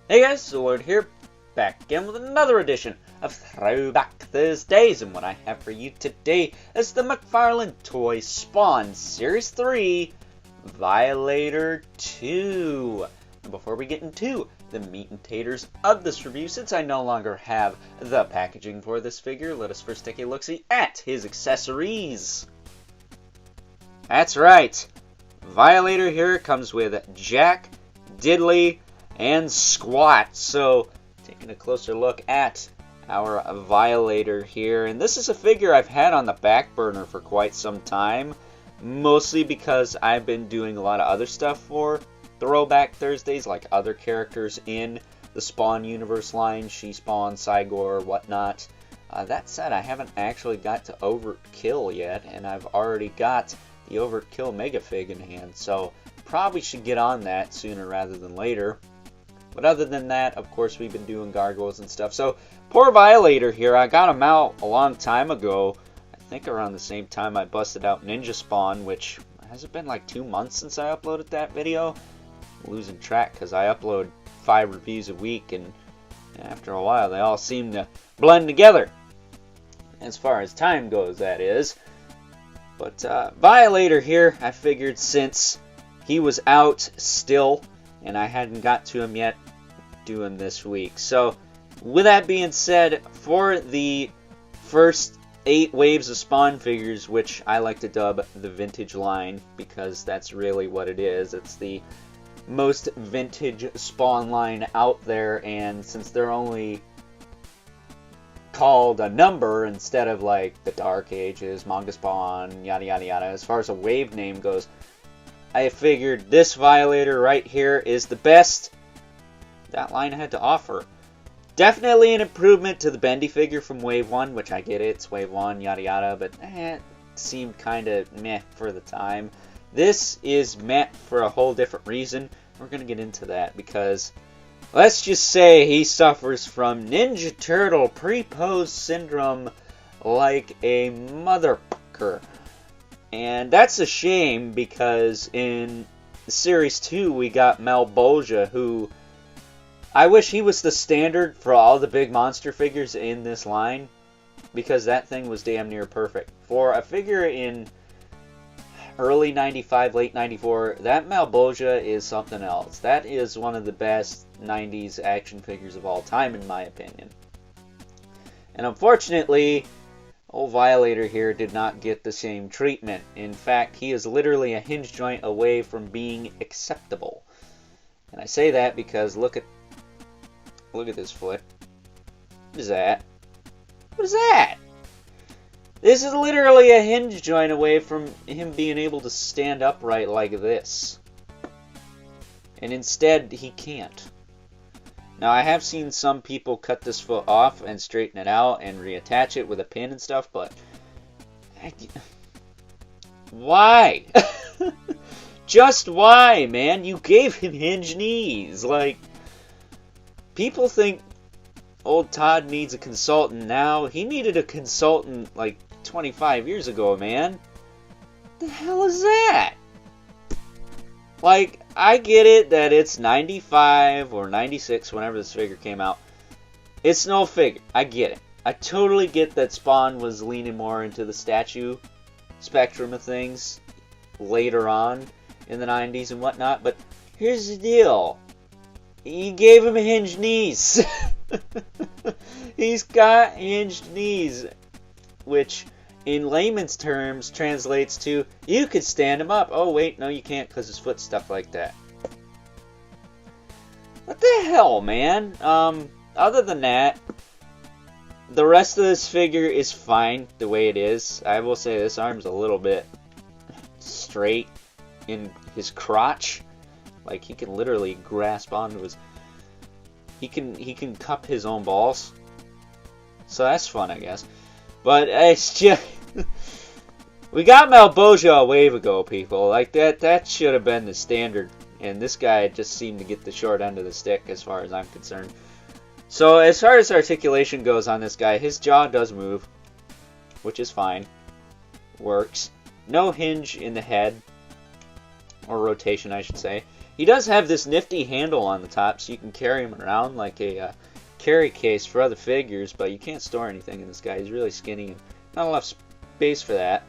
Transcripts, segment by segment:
Hey guys, so Lord here, back again with another edition of Throwback Thursdays, and what I have for you today is the McFarlane Toy Spawn Series 3 Violator 2. And before we get into the meat and taters of this review, since I no longer have the packaging for this figure, let us first take a look-see at his accessories. That's right, Violator here comes with Jack, Diddley, and Squat. So taking a closer look at our Violator here, and this is a figure I've had on the back burner for quite some time, mostly because I've been doing a lot of other stuff for Throwback Thursdays, like other characters in the Spawn universe line, She-Spawn, Cygor, whatnot. That said, I haven't actually got to Overkill yet, and I've already got the Overkill Megafig in hand, so probably should get on that sooner rather than later. But other than that, of course, we've been doing gargoyles and stuff. So, poor Violator here. I got him out a long time ago. I think around the same time I busted out Ninja Spawn, which has it been like 2 months since I uploaded that video? I'm losing track because I upload 5 reviews a week, and after a while they all seem to blend together. As far as time goes, that is. But Violator here, I figured since he was out still, and I hadn't got to him yet, doing this week. So, with that being said, for the first 8 waves of Spawn figures, which I like to dub the vintage line, because that's really what it is. It's the most vintage Spawn line out there, and since they're only called a number instead of like the Dark Ages, Manga Spawn, yada yada yada, as far as a wave name goes, I figured this Violator right here is the best that line had to offer. Definitely an improvement to the Bendy figure from Wave 1, which I get it, it's Wave 1, yada yada, but it seemed kind of meh for the time. This is meh for a whole different reason. We're going to get into that because let's just say he suffers from Ninja Turtle pre-pose syndrome like a motherfucker. And that's a shame because in Series 2 we got Malbolgia, who I wish he was the standard for all the big monster figures in this line, because that thing was damn near perfect. For a figure in early 95, late 94, that Malbolgia is something else. That is one of the best 90s action figures of all time, in my opinion. And unfortunately, old Violator here did not get the same treatment. In fact, he is literally a hinge joint away from being acceptable. And I say that because look at this foot. What is that? What is that? This is literally a hinge joint away from him being able to stand upright like this. And instead, he can't. Now, I have seen some people cut this foot off and straighten it out and reattach it with a pin and stuff, but why? Just why, man? You gave him hinge knees. Like, people think old Todd needs a consultant now. He needed a consultant like 25 years ago, man. The hell is that? Like, I get it that it's 95 or 96 whenever this figure came out. It's no figure. I get it. I totally get that Spawn was leaning more into the statue spectrum of things later on in the 90s and whatnot, but here's the deal. You gave him hinged knees. He's got hinged knees, which in layman's terms translates to you could stand him up. Oh wait, no you can't because his foot's stuck like that. What the hell, man? Other than that, the rest of this figure is fine the way it is. I will say this arm's a little bit straight in his crotch. Like, he can literally grasp onto his... He can cup his own balls. So that's fun, I guess. But it's just... We got Malbolgia a wave ago, people. Like, that should have been the standard. And this guy just seemed to get the short end of the stick, as far as I'm concerned. So, as far as articulation goes on this guy, his jaw does move. Which is fine. Works. No hinge in the head. Or rotation, I should say. He does have this nifty handle on the top, so you can carry him around like a carry case for other figures, but you can't store anything in this guy. He's really skinny and not enough space for that.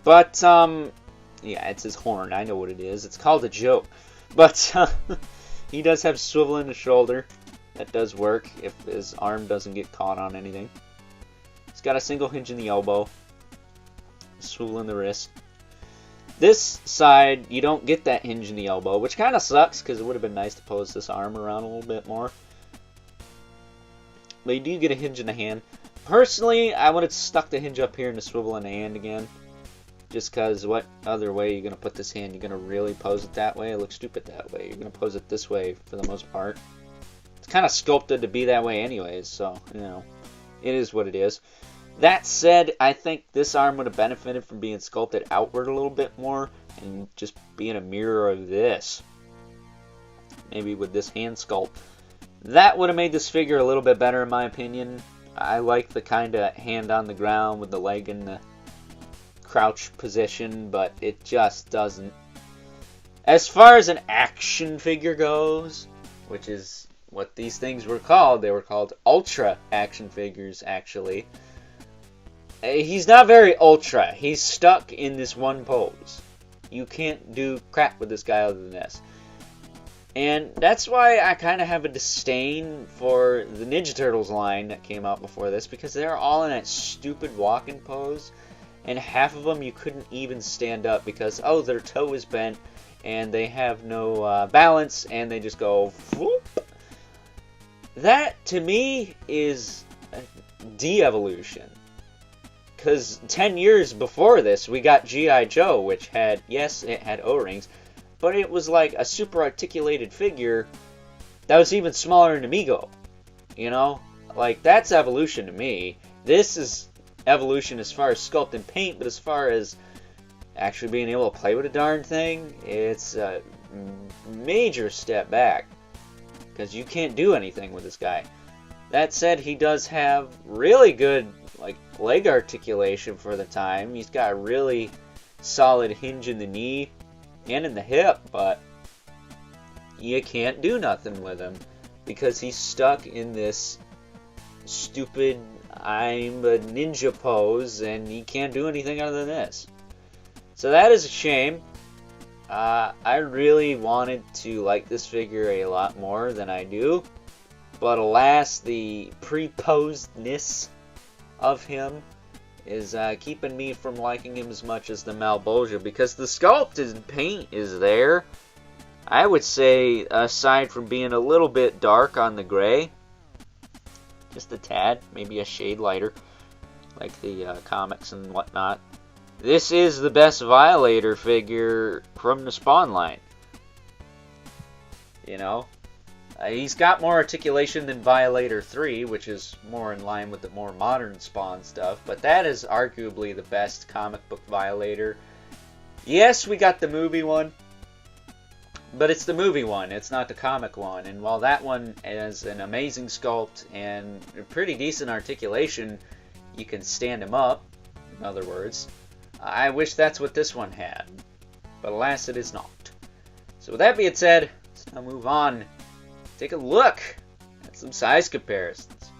But, yeah, it's his horn. I know what it is. It's called a joke. But he does have swivel in the shoulder. That does work if his arm doesn't get caught on anything. He's got a single hinge in the elbow. Swivel in the wrist. This side, you don't get that hinge in the elbow, which kind of sucks because it would have been nice to pose this arm around a little bit more. But you do get a hinge in the hand. Personally, I would have stuck the hinge up here and the swivel in the hand again. Just because what other way are you going to put this hand? You're going to really pose it that way? It looks stupid that way. You're going to pose it this way for the most part. It's kind of sculpted to be that way anyways, so, you know, it is what it is. That said, I think this arm would have benefited from being sculpted outward a little bit more and just being a mirror of this. Maybe with this hand sculpt. That would have made this figure a little bit better in my opinion. I like the kind of hand on the ground with the leg in the crouch position, but it just doesn't. As far as an action figure goes, which is what these things were called, they were called ultra action figures actually. He's not very ultra. He's stuck in this one pose. You can't do crap with this guy other than this. And that's why I kind of have a disdain for the Ninja Turtles line that came out before this, because they're all in that stupid walking pose. And half of them you couldn't even stand up because, oh, their toe is bent and they have no balance and they just go whoop. That, to me, is a de-evolution. Because 10 years before this, we got G.I. Joe, which had, yes, it had O-rings, but it was like a super articulated figure that was even smaller than Amigo. You know? Like, that's evolution to me. This is evolution as far as sculpt and paint, but as far as actually being able to play with a darn thing, it's a major step back. Because you can't do anything with this guy. That said, he does have really good like leg articulation for the time. He's got a really solid hinge in the knee and in the hip, but you can't do nothing with him because he's stuck in this stupid I'm a ninja pose and he can't do anything other than this. So that is a shame. I really wanted to like this figure a lot more than I do, but alas, the pre-posedness of him is keeping me from liking him as much as the Malbolgia, because the sculpt and paint is there. I would say, aside from being a little bit dark on the gray, just a tad, maybe a shade lighter, like the comics and whatnot, this is the best Violator figure from the Spawn line. You know? He's got more articulation than Violator 3, which is more in line with the more modern Spawn stuff, but that is arguably the best comic book Violator. Yes, we got the movie one, but it's the movie one, it's not the comic one, and while that one has an amazing sculpt and a pretty decent articulation, you can stand him up, in other words. I wish that's what this one had, but alas it is not. So with that being said, let's now move on. Take a look at some size comparisons.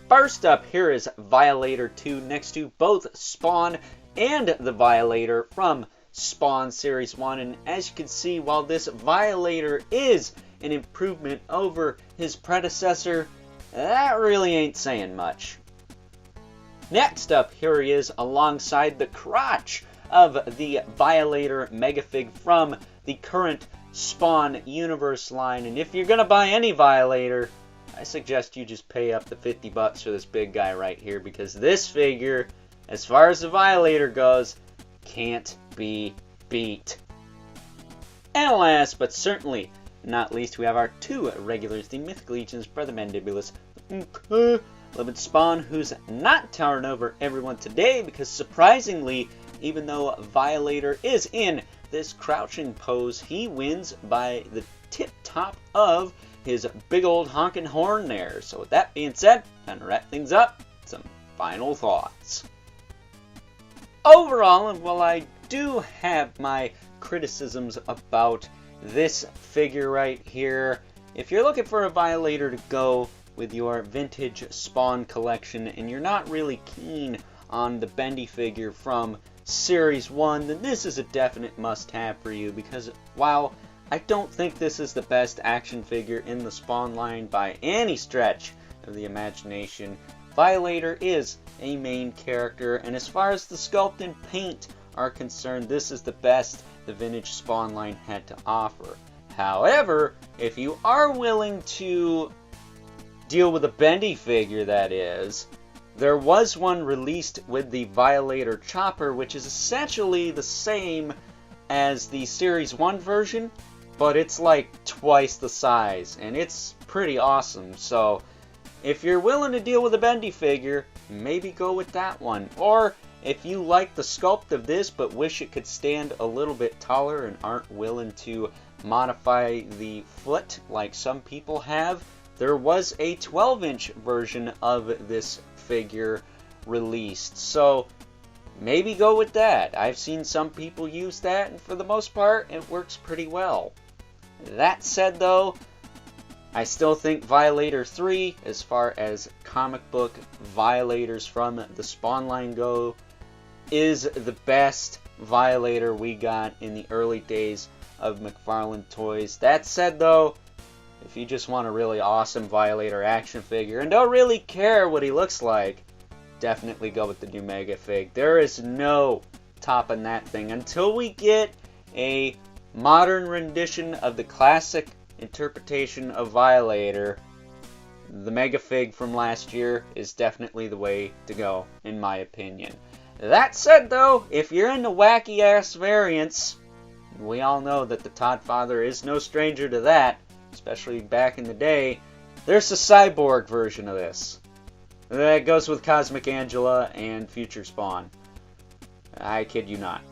First up, here is Violator 2 next to both Spawn and the Violator from Spawn Series 1. And as you can see, while this Violator is an improvement over his predecessor, that really ain't saying much. Next up, here he is alongside the crotch of the Violator Megafig from the current Spawn Universe line. And if you're going to buy any Violator, I suggest you just pay up the $50 for this big guy right here, because this figure, as far as the Violator goes, can't be beat. And last but certainly not least, we have our two regulars, the Mythic Legions, Brother Mandibulus, Living Spawn, who's not towering over everyone today, because surprisingly, even though Violator is in this crouching pose, he wins by the tip top of his big old honking horn there. So with that being said, time to wrap things up, some final thoughts. Overall, and while I do have my criticisms about this figure right here. If you're looking for a Violator to go with your vintage Spawn collection and you're not really keen on the bendy figure from Series 1, then this is a definite must-have for you, because while I don't think this is the best action figure in the Spawn line by any stretch of the imagination, Violator is a main character, and as far as the sculpt and paint are concerned, this is the best the vintage Spawn line had to offer. However, if you are willing to deal with a bendy figure, that is, there was one released with the Violator Chopper, which is essentially the same as the Series 1 version, but it's like twice the size, and it's pretty awesome. So if you're willing to deal with a bendy figure, maybe go with that one. Or if you like the sculpt of this but wish it could stand a little bit taller and aren't willing to modify the foot like some people have, there was a 12-inch version of this figure released, so maybe go with that. I've seen some people use that, and for the most part it works pretty well. That said though, I still think Violator 3, as far as comic book Violators from the Spawn line go, is the best Violator we got in the early days of McFarlane toys. That said though, if you just want a really awesome Violator action figure and don't really care what he looks like, definitely go with the new Mega Fig. There is no topping that thing. Until we get a modern rendition of the classic interpretation of Violator, the Mega Fig from last year is definitely the way to go, in my opinion. That said though, if you're into wacky ass variants, we all know that the Todd Father is no stranger to that, especially back in the day. There's a cyborg version of this. That goes with Cosmic Angela and Future Spawn. I kid you not.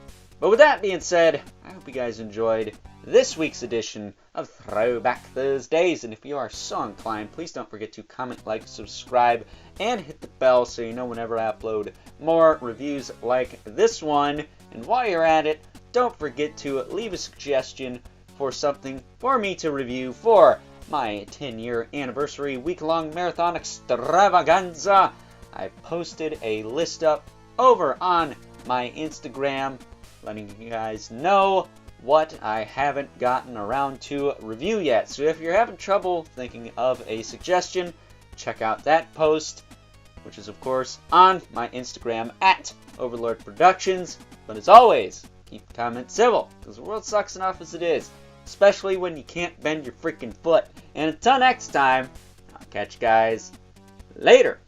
But with that being said, I hope you guys enjoyed this week's edition of Throwback Thursdays. And if you are so inclined, please don't forget to comment, like, subscribe, and hit the bell so you know whenever I upload more reviews like this one. And while you're at it, don't forget to leave a suggestion for something for me to review for my 10-year anniversary week-long marathon extravaganza. I posted a list up over on my Instagram letting you guys know what I haven't gotten around to review yet. So if you're having trouble thinking of a suggestion, check out that post, which is of course on my Instagram at Overlord Productions. But as always, keep the comments civil, because the world sucks enough as it is, especially when you can't bend your freaking foot. And until next time, I'll catch you guys later.